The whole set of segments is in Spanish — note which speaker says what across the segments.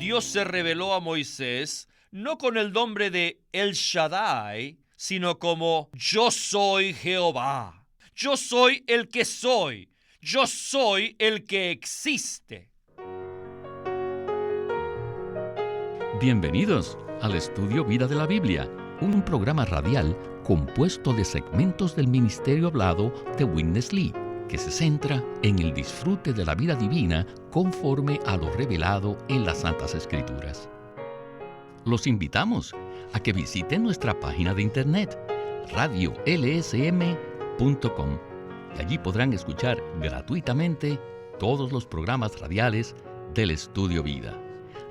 Speaker 1: Dios se reveló a Moisés no con el nombre de El Shaddai, sino como Yo soy Jehová. Yo soy el que soy. Yo soy el que existe.
Speaker 2: Bienvenidos al Estudio Vida de la Biblia, un programa radial compuesto de segmentos del ministerio hablado de Witness Lee, que se centra en el disfrute de la vida divina conforme a lo revelado en las Santas Escrituras. Los invitamos a que visiten nuestra página de internet, radiolsm.com, y allí podrán escuchar gratuitamente todos los programas radiales del Estudio Vida.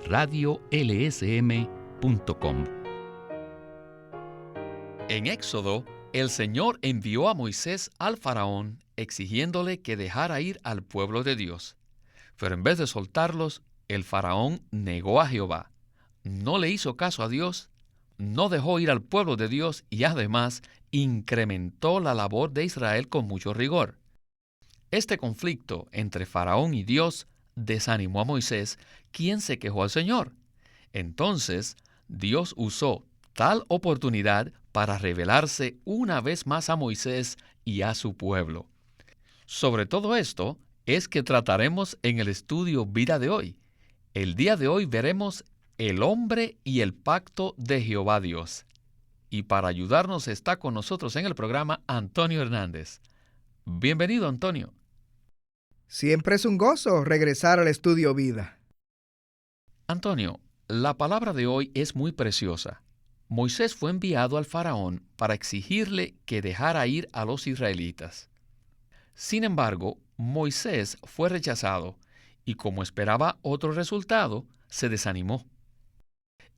Speaker 2: radiolsm.com. En Éxodo, el Señor envió a Moisés al faraón exigiéndole que dejara ir al pueblo de Dios. Pero en vez de soltarlos, el faraón negó a Jehová. No le hizo caso a Dios, no dejó ir al pueblo de Dios y además incrementó la labor de Israel con mucho rigor. Este conflicto entre faraón y Dios desanimó a Moisés, quien se quejó al Señor. Entonces, Dios usó tal oportunidad para revelarse una vez más a Moisés y a su pueblo. Sobre todo esto es que trataremos en el estudio Vida de hoy. El día de hoy veremos el hombre y el pacto de Jehová Dios. Y para ayudarnos está con nosotros en el programa Antonio Hernández. Bienvenido, Antonio.
Speaker 3: Siempre es un gozo regresar al Estudio Vida.
Speaker 2: Antonio, la palabra de hoy es muy preciosa. Moisés fue enviado al faraón para exigirle que dejara ir a los israelitas. Sin embargo, Moisés fue rechazado y como esperaba otro resultado, se desanimó.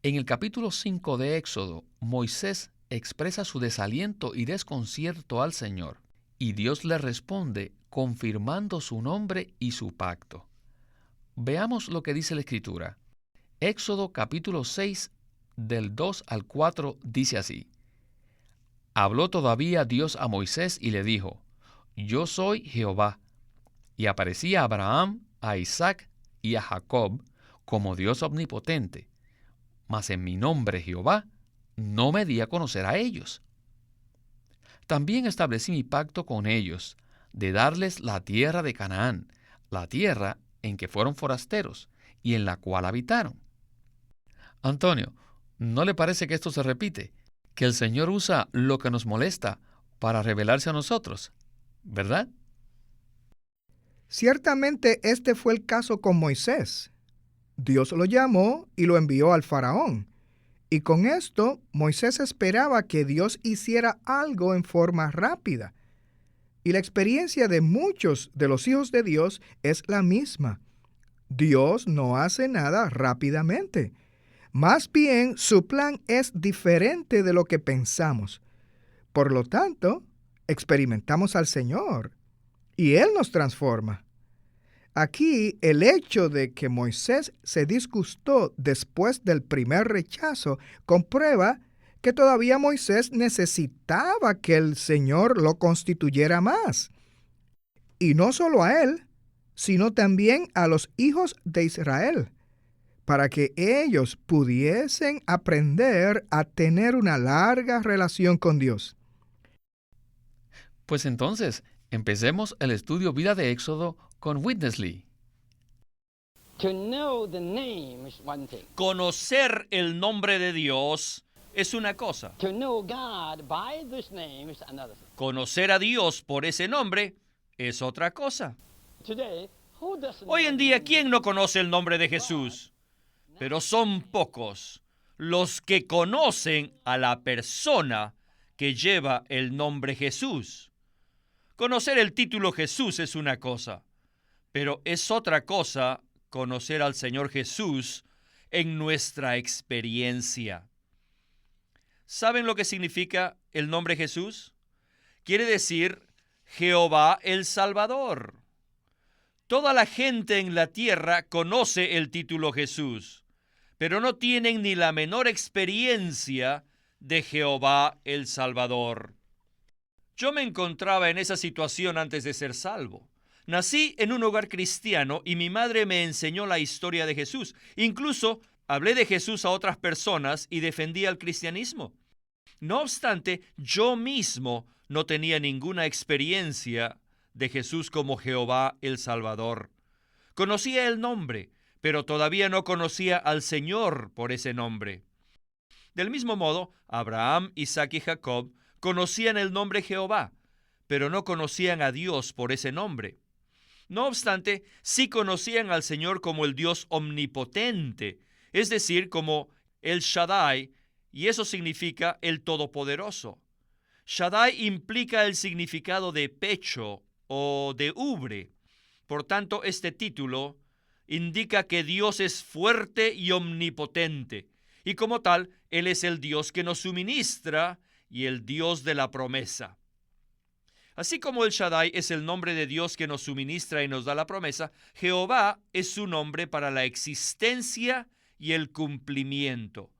Speaker 2: En el capítulo 5 de Éxodo, Moisés expresa su desaliento y desconcierto al Señor, y Dios le responde confirmando su nombre y su pacto. Veamos lo que dice la Escritura. Éxodo capítulo 6, del 2 al 4, dice así: Habló todavía Dios a Moisés y le dijo: Yo soy Jehová. Y aparecía a Abraham, a Isaac y a Jacob como Dios omnipotente. Mas en mi nombre Jehová no me di a conocer a ellos. También establecí mi pacto con ellos, de darles la tierra de Canaán, la tierra en que fueron forasteros y en la cual habitaron. Antonio, ¿no le parece que esto se repite? Que el Señor usa lo que nos molesta para revelarse a nosotros, ¿verdad?
Speaker 3: Ciertamente este fue el caso con Moisés. Dios lo llamó y lo envió al faraón. Y con esto, Moisés esperaba que Dios hiciera algo en forma rápida. Y la experiencia de muchos de los hijos de Dios es la misma. Dios no hace nada rápidamente. Más bien, su plan es diferente de lo que pensamos. Por lo tanto, experimentamos al Señor y Él nos transforma. Aquí, el hecho de que Moisés se disgustó después del primer rechazo comprueba que todavía Moisés necesitaba que el Señor lo constituyera más. Y no solo a él, sino también a los hijos de Israel, para que ellos pudiesen aprender a tener una larga relación con Dios.
Speaker 2: Pues entonces, empecemos el estudio Vida de Éxodo con Witness Lee.
Speaker 1: Conocer el nombre de Dios es una cosa. Conocer a Dios por ese nombre es otra cosa. Hoy en día, ¿quién no conoce el nombre de Jesús? Pero son pocos los que conocen a la persona que lleva el nombre Jesús. Conocer el título Jesús es una cosa, pero es otra cosa conocer al Señor Jesús en nuestra experiencia. ¿Saben lo que significa el nombre Jesús? Quiere decir Jehová el Salvador. Toda la gente en la tierra conoce el título Jesús, pero no tienen ni la menor experiencia de Jehová el Salvador. Yo me encontraba en esa situación antes de ser salvo. Nací en un hogar cristiano y mi madre me enseñó la historia de Jesús. Incluso hablé de Jesús a otras personas y defendí al cristianismo. No obstante, yo mismo no tenía ninguna experiencia de Jesús como Jehová el Salvador. Conocía el nombre, pero todavía no conocía al Señor por ese nombre. Del mismo modo, Abraham, Isaac y Jacob conocían el nombre Jehová, pero no conocían a Dios por ese nombre. No obstante, sí conocían al Señor como el Dios omnipotente, es decir, como el Shaddai, y eso significa el Todopoderoso. Shaddai implica el significado de pecho o de ubre. Por tanto, este título indica que Dios es fuerte y omnipotente, y como tal, Él es el Dios que nos suministra y el Dios de la promesa. Así como el Shaddai es el nombre de Dios que nos suministra y nos da la promesa, Jehová es su nombre para la existencia y el cumplimiento.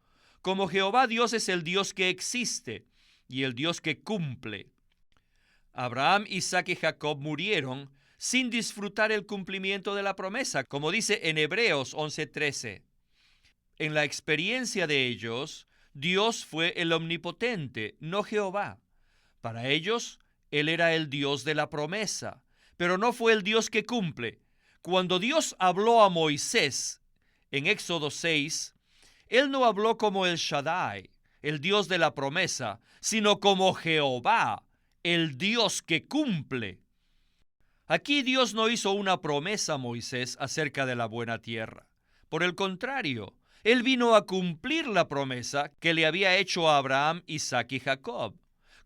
Speaker 1: Como Jehová Dios es el Dios que existe y el Dios que cumple. Abraham, Isaac y Jacob murieron sin disfrutar el cumplimiento de la promesa, como dice en Hebreos 11:13. En la experiencia de ellos, Dios fue el omnipotente, no Jehová. Para ellos, Él era el Dios de la promesa, pero no fue el Dios que cumple. Cuando Dios habló a Moisés en Éxodo 6, Él no habló como el Shaddai, el Dios de la promesa, sino como Jehová, el Dios que cumple. Aquí Dios no hizo una promesa a Moisés acerca de la buena tierra. Por el contrario, Él vino a cumplir la promesa que le había hecho a Abraham, Isaac y Jacob.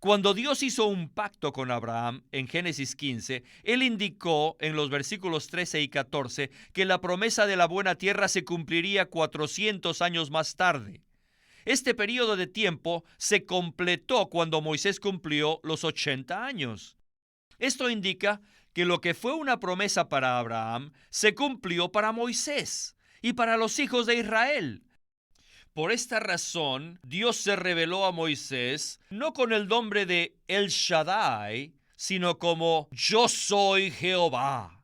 Speaker 1: Cuando Dios hizo un pacto con Abraham en Génesis 15, Él indicó en los versículos 13 y 14 que la promesa de la buena tierra se cumpliría 400 años más tarde. Este periodo de tiempo se completó cuando Moisés cumplió los 80 años. Esto indica que lo que fue una promesa para Abraham se cumplió para Moisés y para los hijos de Israel. Por esta razón, Dios se reveló a Moisés no con el nombre de El Shaddai, sino como Yo soy Jehová.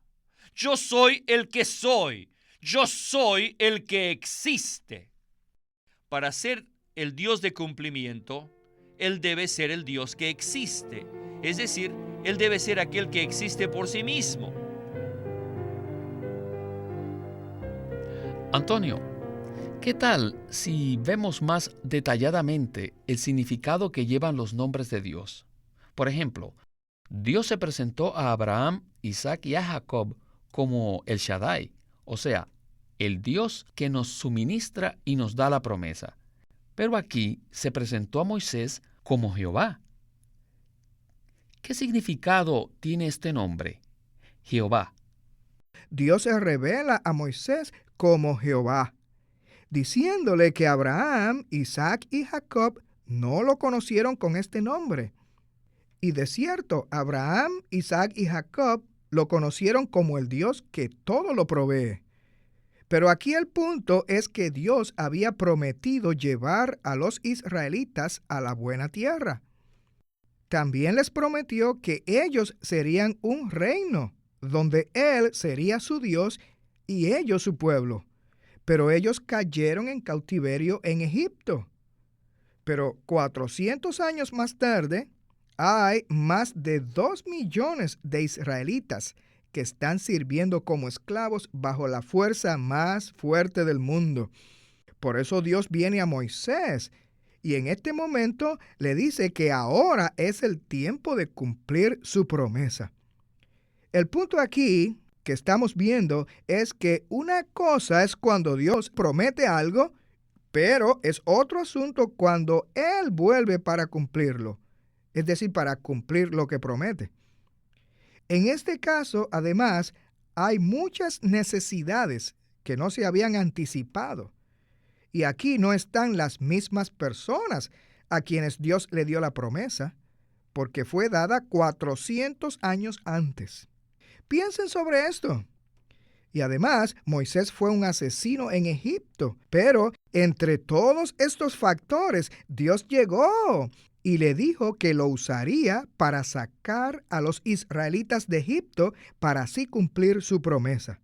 Speaker 1: Yo soy el que soy. Yo soy el que existe. Para ser el Dios de cumplimiento, Él debe ser el Dios que existe. Es decir, Él debe ser aquel que existe por sí mismo.
Speaker 2: Antonio, ¿qué tal si vemos más detalladamente el significado que llevan los nombres de Dios? Por ejemplo, Dios se presentó a Abraham, Isaac y a Jacob como el Shaddai, o sea, el Dios que nos suministra y nos da la promesa. Pero aquí se presentó a Moisés como Jehová. ¿Qué significado tiene este nombre, Jehová?
Speaker 3: Dios se revela a Moisés como Jehová, diciéndole que Abraham, Isaac y Jacob no lo conocieron con este nombre. Y de cierto, Abraham, Isaac y Jacob lo conocieron como el Dios que todo lo provee. Pero aquí el punto es que Dios había prometido llevar a los israelitas a la buena tierra. También les prometió que ellos serían un reino, donde Él sería su Dios y ellos su pueblo. Pero ellos cayeron en cautiverio en Egipto. Pero 400 años más tarde, hay más de 2 millones de israelitas que están sirviendo como esclavos bajo la fuerza más fuerte del mundo. Por eso Dios viene a Moisés y en este momento le dice que ahora es el tiempo de cumplir su promesa. El punto aquí que estamos viendo es que una cosa es cuando Dios promete algo, pero es otro asunto cuando Él vuelve para cumplirlo, es decir, para cumplir lo que promete. En este caso, además, hay muchas necesidades que no se habían anticipado. Y aquí no están las mismas personas a quienes Dios le dio la promesa, porque fue dada 400 años antes. Piensen sobre esto. Y además, Moisés fue un asesino en Egipto, pero entre todos estos factores, Dios llegó y le dijo que lo usaría para sacar a los israelitas de Egipto para así cumplir su promesa.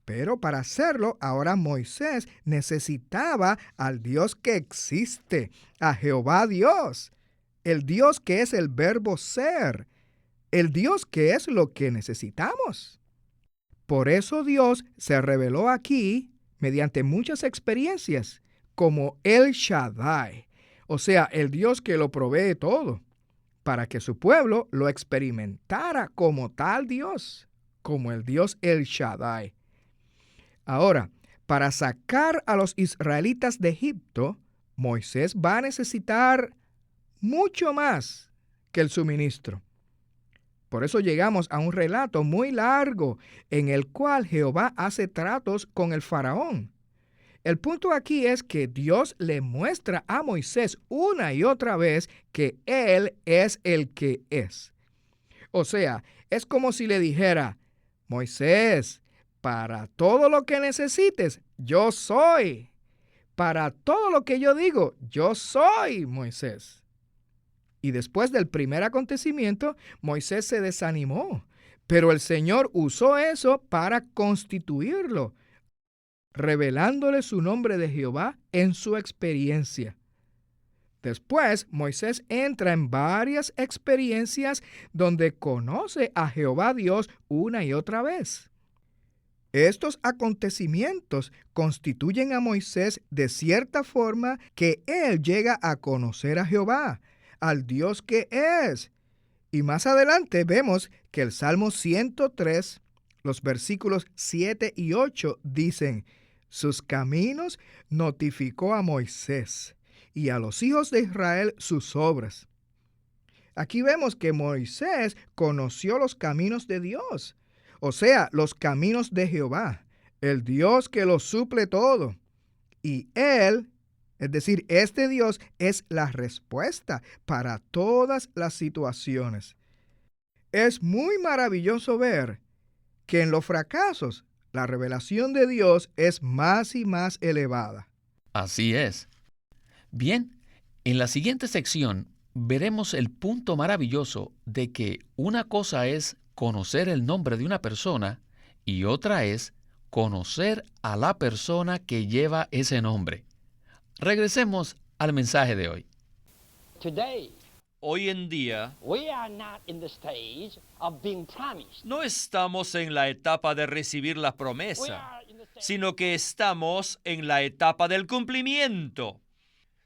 Speaker 3: Pero para hacerlo, ahora Moisés necesitaba al Dios que existe, a Jehová Dios, el Dios que es el verbo ser, el Dios que es lo que necesitamos. Por eso Dios se reveló aquí mediante muchas experiencias, como El Shaddai, o sea, el Dios que lo provee todo, para que su pueblo lo experimentara como tal Dios, como el Dios El Shaddai. Ahora, para sacar a los israelitas de Egipto, Moisés va a necesitar mucho más que el suministro. Por eso llegamos a un relato muy largo en el cual Jehová hace tratos con el faraón. El punto aquí es que Dios le muestra a Moisés una y otra vez que Él es el que es. O sea, es como si le dijera, Moisés, para todo lo que necesites, yo soy. Para todo lo que yo digo, yo soy, Moisés. Y después del primer acontecimiento, Moisés se desanimó, pero el Señor usó eso para constituirlo, revelándole su nombre de Jehová en su experiencia. Después, Moisés entra en varias experiencias donde conoce a Jehová Dios una y otra vez. Estos acontecimientos constituyen a Moisés de cierta forma que él llega a conocer a Jehová, al Dios que es. Y más adelante vemos que el Salmo 103, los versículos 7 y 8 dicen, sus caminos notificó a Moisés y a los hijos de Israel sus obras. Aquí vemos que Moisés conoció los caminos de Dios, o sea, los caminos de Jehová, el Dios que lo suple todo. Y él, es decir, este Dios es la respuesta para todas las situaciones. Es muy maravilloso ver que en los fracasos la revelación de Dios es más y más elevada.
Speaker 2: Así es. Bien, en la siguiente sección veremos el punto maravilloso de que una cosa es conocer el nombre de una persona y otra es conocer a la persona que lleva ese nombre. Regresemos al mensaje de hoy.
Speaker 1: Hoy en día, no estamos en la etapa de recibir la promesa, sino que estamos en la etapa del cumplimiento.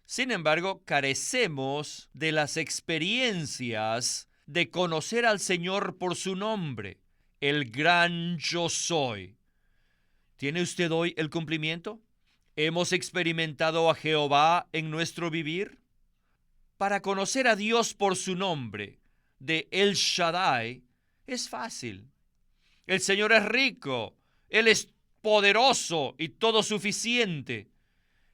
Speaker 1: Sin embargo, carecemos de las experiencias de conocer al Señor por su nombre, el gran yo soy. ¿Tiene usted hoy el cumplimiento? ¿Hemos experimentado a Jehová en nuestro vivir? Para conocer a Dios por su nombre, de El Shaddai, es fácil. El Señor es rico, Él es poderoso y todo suficiente.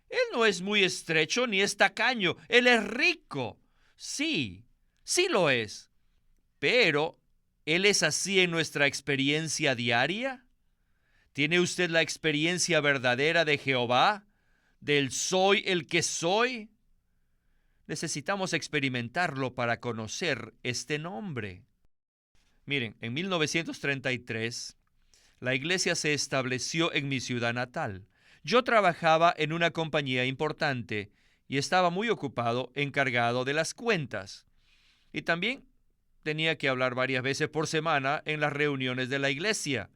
Speaker 1: Él no es muy estrecho ni es tacaño, Él es rico. Sí, sí lo es. Pero, ¿Él es así en nuestra experiencia diaria? ¿Tiene usted la experiencia verdadera de Jehová? ¿Del soy el que soy? Necesitamos experimentarlo para conocer este nombre. Miren, en 1933, la iglesia se estableció en mi ciudad natal. Yo trabajaba en una compañía importante y estaba muy ocupado, encargado de las cuentas. Y también tenía que hablar varias veces por semana en las reuniones de la iglesia.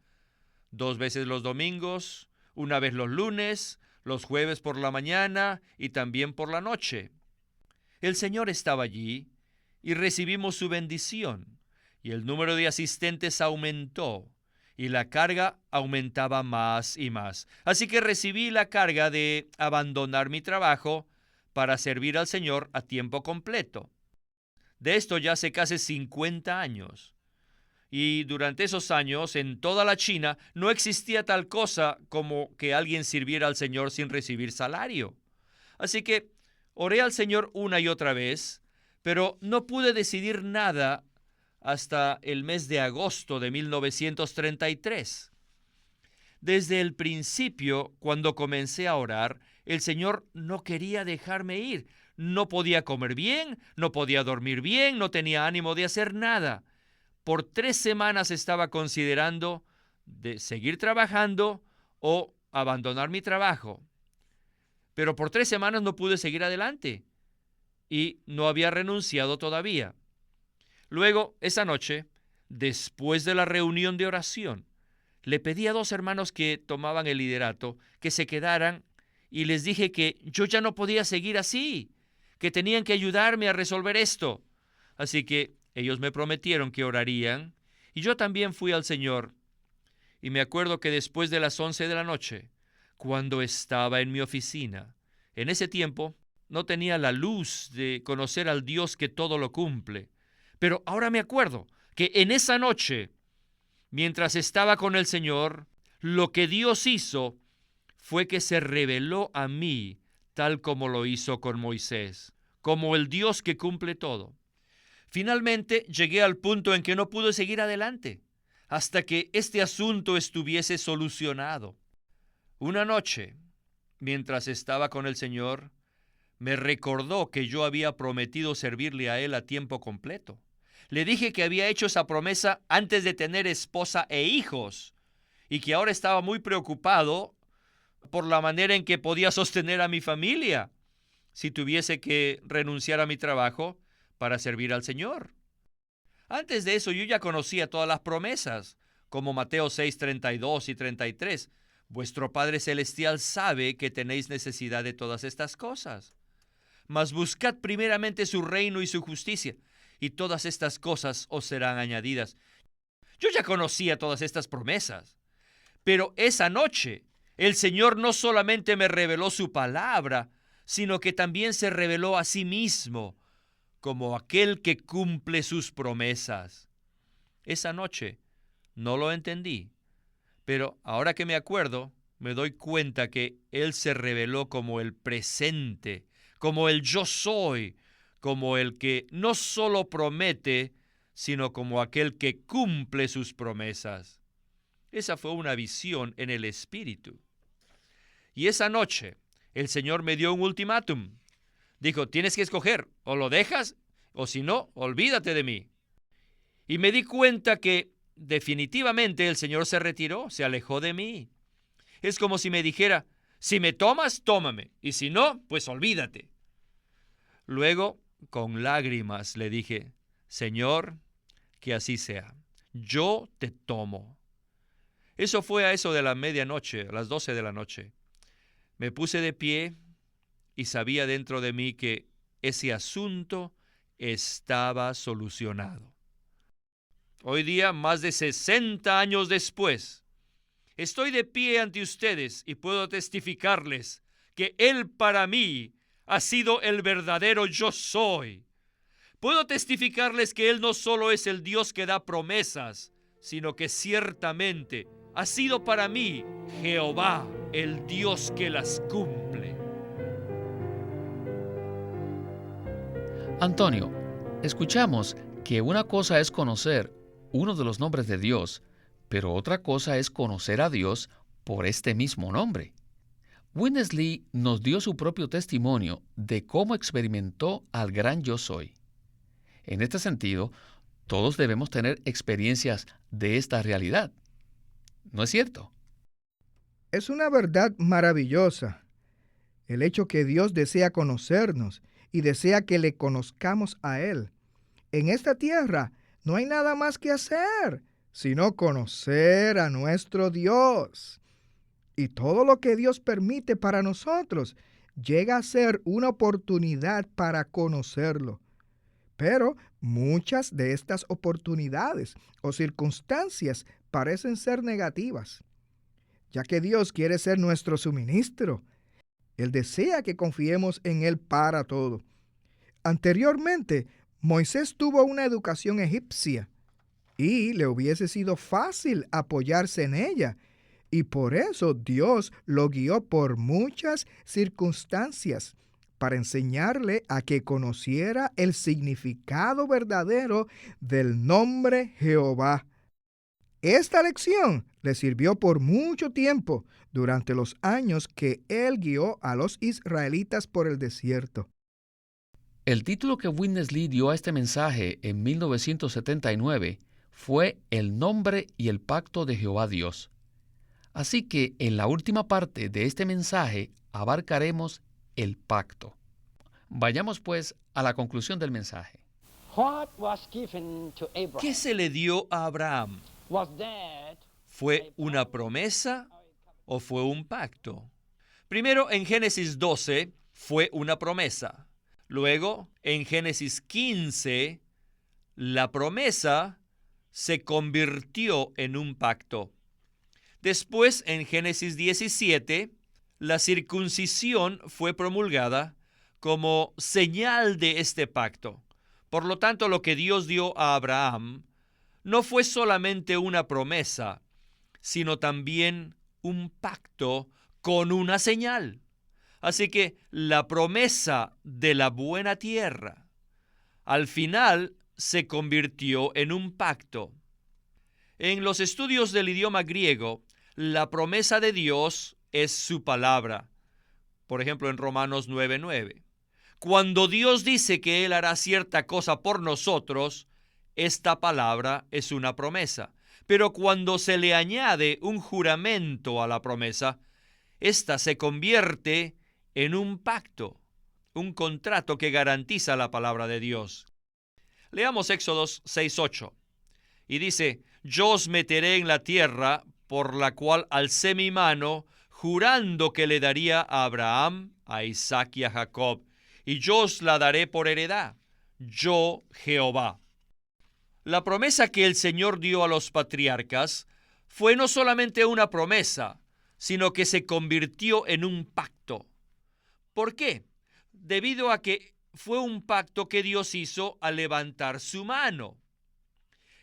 Speaker 1: 2 veces los domingos, 1 vez los lunes, los jueves por la mañana y también por la noche. El Señor estaba allí y recibimos su bendición, y el número de asistentes aumentó, y la carga aumentaba más y más. Así que recibí la carga de abandonar mi trabajo para servir al Señor a tiempo completo. De esto ya hace casi 50 años. Y durante esos años, en toda la China, no existía tal cosa como que alguien sirviera al Señor sin recibir salario. Así que oré al Señor una y otra vez, pero no pude decidir nada hasta el mes de agosto de 1933. Desde el principio, cuando comencé a orar, el Señor no quería dejarme ir. No podía comer bien, no podía dormir bien, no tenía ánimo de hacer nada. Por 3 semanas estaba considerando de seguir trabajando o abandonar mi trabajo. Pero por 3 semanas no pude seguir adelante y no había renunciado todavía. Luego, esa noche, después de la reunión de oración, le pedí a 2 hermanos que tomaban el liderato que se quedaran y les dije que yo ya no podía seguir así, que tenían que ayudarme a resolver esto. Así que ellos me prometieron que orarían y yo también fui al Señor. Y me acuerdo que después de las 11 de la noche, cuando estaba en mi oficina, en ese tiempo no tenía la luz de conocer al Dios que todo lo cumple. Pero ahora me acuerdo que en esa noche, mientras estaba con el Señor, lo que Dios hizo fue que se reveló a mí tal como lo hizo con Moisés, como el Dios que cumple todo. Finalmente llegué al punto en que no pude seguir adelante hasta que este asunto estuviese solucionado. Una noche, mientras estaba con el Señor, me recordó que yo había prometido servirle a Él a tiempo completo. Le dije que había hecho esa promesa antes de tener esposa e hijos y que ahora estaba muy preocupado por la manera en que podía sostener a mi familia si tuviese que renunciar a mi trabajo para servir al Señor. Antes de eso yo ya conocía todas las promesas, como Mateo 6, 32 y 33. Vuestro Padre Celestial sabe que tenéis necesidad de todas estas cosas. Mas buscad primeramente su reino y su justicia, y todas estas cosas os serán añadidas. Yo ya conocía todas estas promesas, pero esa noche el Señor no solamente me reveló su palabra, sino que también se reveló a sí mismo como aquel que cumple sus promesas. Esa noche no lo entendí, pero ahora que me acuerdo, me doy cuenta que Él se reveló como el presente, como el yo soy, como el que no solo promete, sino como aquel que cumple sus promesas. Esa fue una visión en el Espíritu. Y esa noche el Señor me dio un ultimátum. Dijo, tienes que escoger, o lo dejas, o si no, olvídate de mí. Y me di cuenta que definitivamente el Señor se retiró, se alejó de mí. Es como si me dijera, si me tomas, tómame, y si no, pues olvídate. Luego, con lágrimas, le dije, Señor, que así sea, yo te tomo. Eso fue a eso de la medianoche, a las 12 de la noche. Me puse de pie y sabía dentro de mí que ese asunto estaba solucionado. Hoy día, más de 60 años después, estoy de pie ante ustedes y puedo testificarles que Él para mí ha sido el verdadero yo soy. Puedo testificarles que Él no solo es el Dios que da promesas, sino que ciertamente ha sido para mí Jehová, el Dios que las cumple.
Speaker 2: Antonio, escuchamos que una cosa es conocer uno de los nombres de Dios, pero otra cosa es conocer a Dios por este mismo nombre. Witness Lee nos dio su propio testimonio de cómo experimentó al gran yo soy. En este sentido, todos debemos tener experiencias de esta realidad. ¿No es cierto?
Speaker 3: Es una verdad maravillosa. El hecho que Dios desea conocernos y desea que le conozcamos a Él. En esta tierra no hay nada más que hacer, sino conocer a nuestro Dios. Y todo lo que Dios permite para nosotros llega a ser una oportunidad para conocerlo. Pero muchas de estas oportunidades o circunstancias parecen ser negativas, ya que Dios quiere ser nuestro suministro. Él desea que confiemos en Él para todo. Anteriormente, Moisés tuvo una educación egipcia y le hubiese sido fácil apoyarse en ella. Y por eso Dios lo guió por muchas circunstancias para enseñarle a que conociera el significado verdadero del nombre Jehová. Esta lección le sirvió por mucho tiempo durante los años que él guió a los israelitas por el desierto.
Speaker 2: El título que Witness Lee dio a este mensaje en 1979 fue El nombre y el pacto de Jehová Dios. Así que en la última parte de este mensaje abarcaremos el pacto. Vayamos pues a la conclusión del mensaje.
Speaker 1: ¿Qué se le dio a Abraham? ¿Fue una promesa o fue un pacto? Primero, en Génesis 12 fue una promesa. Luego, en Génesis 15, la promesa se convirtió en un pacto. Después, en Génesis 17, la circuncisión fue promulgada como señal de este pacto. Por lo tanto, lo que Dios dio a Abraham no fue solamente una promesa, sino también un pacto con una señal. Así que la promesa de la buena tierra, al final, se convirtió en un pacto. En los estudios del idioma griego, la promesa de Dios es su palabra. Por ejemplo, en Romanos 9:9. Cuando Dios dice que Él hará cierta cosa por nosotros, esta palabra es una promesa. Pero cuando se le añade un juramento a la promesa, esta se convierte en un pacto, un contrato que garantiza la palabra de Dios. Leamos Éxodos 6:8. Y dice: Yo os meteré en la tierra por la cual alcé mi mano, jurando que le daría a Abraham, a Isaac y a Jacob, y yo os la daré por heredad, yo Jehová. La promesa que el Señor dio a los patriarcas fue no solamente una promesa, sino que se convirtió en un pacto. ¿Por qué? Debido a que fue un pacto que Dios hizo al levantar su mano.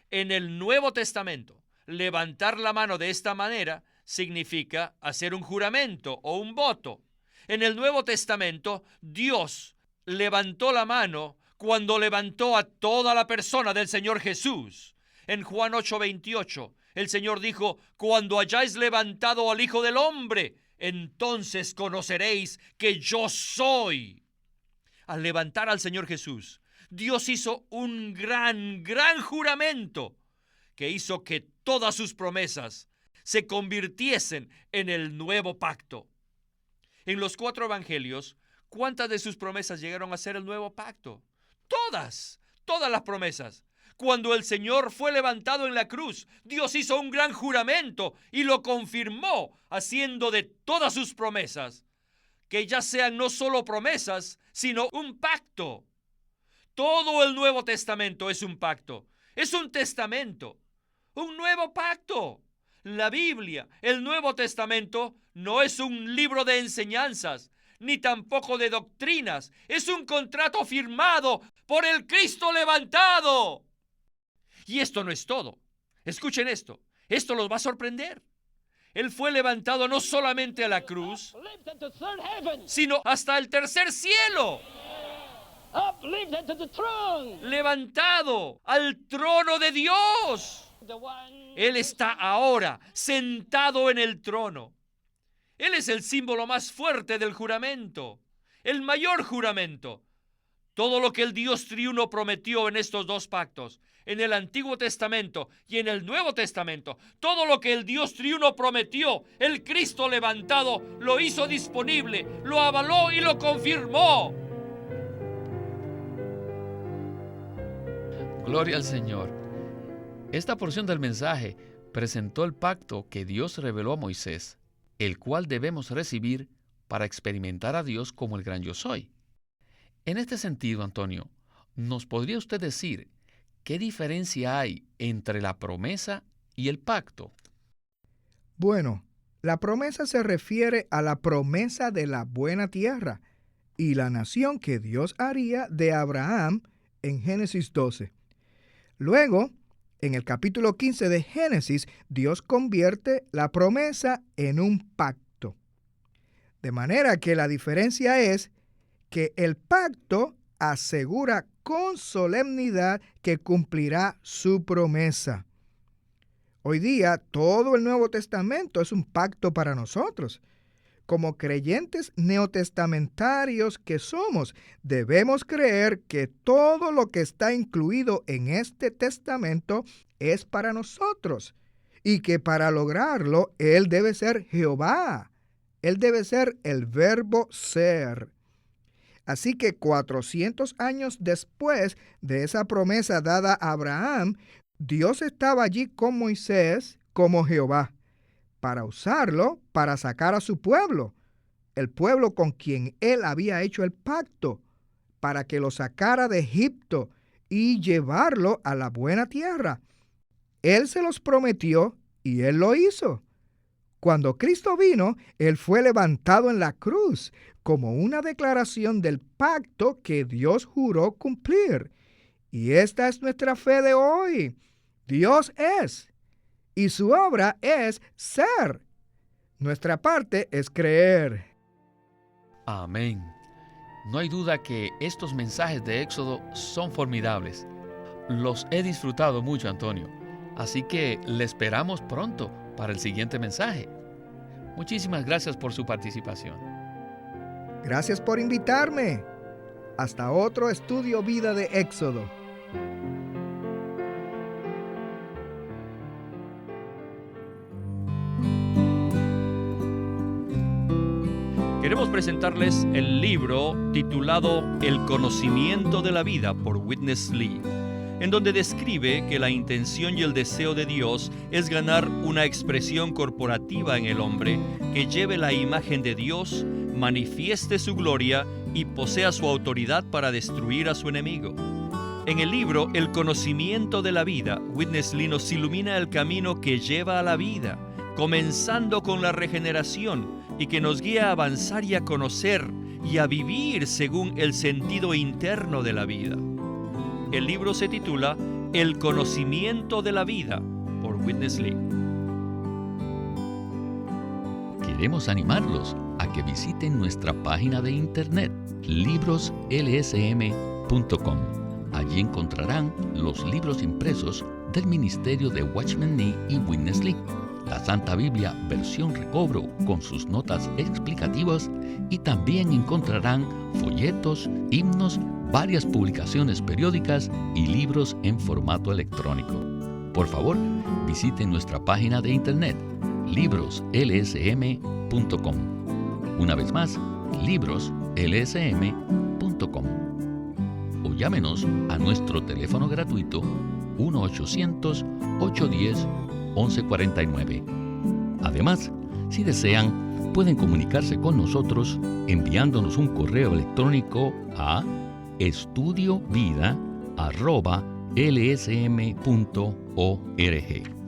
Speaker 1: En el Nuevo Testamento, levantar la mano de esta manera significa hacer un juramento o un voto. En el Nuevo Testamento, Dios levantó la mano cuando levantó a toda la persona del Señor Jesús. En Juan 8:28, el Señor dijo: cuando hayáis levantado al Hijo del Hombre, entonces conoceréis que yo soy. Al levantar al Señor Jesús, Dios hizo un gran juramento que hizo que todas sus promesas se convirtiesen en el nuevo pacto. En los 4 evangelios, ¿cuántas de sus promesas llegaron a ser el nuevo pacto? Todas las promesas. Cuando el Señor fue levantado en la cruz, Dios hizo un gran juramento y lo confirmó, haciendo de todas sus promesas que ya sean no solo promesas, sino un pacto. Todo el Nuevo Testamento es un pacto, es un testamento, un nuevo pacto. La Biblia, el Nuevo Testamento, no es un libro de enseñanzas, ni tampoco de doctrinas. Es un contrato firmado por el Cristo levantado. Y esto no es todo. Escuchen esto. Esto los va a sorprender. Él fue levantado no solamente a la cruz, sino hasta el tercer cielo. Levantado al trono de Dios. Él está ahora sentado en el trono. Él es el símbolo más fuerte del juramento, el mayor juramento. Todo lo que el Dios triuno prometió en estos 2 pactos, en el Antiguo Testamento y en el Nuevo Testamento, todo lo que el Dios triuno prometió, el Cristo levantado lo hizo disponible, lo avaló y lo confirmó.
Speaker 2: Gloria al Señor. Esta porción del mensaje presentó el pacto que Dios reveló a Moisés, el cual debemos recibir para experimentar a Dios como el gran yo soy. En este sentido, Antonio, ¿nos podría usted decir qué diferencia hay entre la promesa y el pacto?
Speaker 3: Bueno, la promesa se refiere a la promesa de la buena tierra y la nación que Dios haría de Abraham en Génesis 12. Luego, en el capítulo 15 de Génesis, Dios convierte la promesa en un pacto. De manera que la diferencia es que el pacto asegura con solemnidad que cumplirá su promesa. Hoy día, todo el Nuevo Testamento es un pacto para nosotros. como creyentes neotestamentarios que somos, debemos creer que todo lo que está incluido en este testamento es para nosotros y que para lograrlo Él debe ser Jehová. Él debe ser el verbo ser. Así que 400 años después de esa promesa dada a Abraham, Dios estaba allí con Moisés como Jehová, para usarlo para sacar a su pueblo, el pueblo con quien Él había hecho el pacto, para que lo sacara de Egipto y llevarlo a la buena tierra. Él se los prometió y Él lo hizo. Cuando Cristo vino, Él fue levantado en la cruz como una declaración del pacto que Dios juró cumplir. Y esta es nuestra fe de hoy. Dios es, y su obra es ser. Nuestra parte es creer.
Speaker 2: Amén. No hay duda que estos mensajes de Éxodo son formidables. Los he disfrutado mucho, Antonio. Así que le esperamos pronto para el siguiente mensaje. Muchísimas gracias por su participación.
Speaker 3: Gracias por invitarme. Hasta otro estudio vida de Éxodo.
Speaker 1: Queremos presentarles el libro titulado El conocimiento de la vida por Witness Lee, en donde describe que la intención y el deseo de Dios es ganar una expresión corporativa en el hombre que lleve la imagen de Dios, manifieste su gloria y posea su autoridad para destruir a su enemigo. En el libro El conocimiento de la vida, Witness Lee nos ilumina el camino que lleva a la vida, comenzando con la regeneración, y que nos guía a avanzar y a conocer y a vivir según el sentido interno de la vida. El libro se titula El conocimiento de la vida por Witness Lee.
Speaker 2: Queremos animarlos a que visiten nuestra página de internet libroslsm.com. Allí encontrarán los libros impresos del ministerio de Watchman Nee y Witness Lee, la Santa Biblia versión recobro con sus notas explicativas, y también encontrarán folletos, himnos, varias publicaciones periódicas y libros en formato electrónico. Por favor, visiten nuestra página de internet libroslsm.com. Una vez más, libroslsm.com. O llámenos a nuestro teléfono gratuito 1-800-810-1149. Además, si desean, pueden comunicarse con nosotros enviándonos un correo electrónico a estudiovida@lsm.org.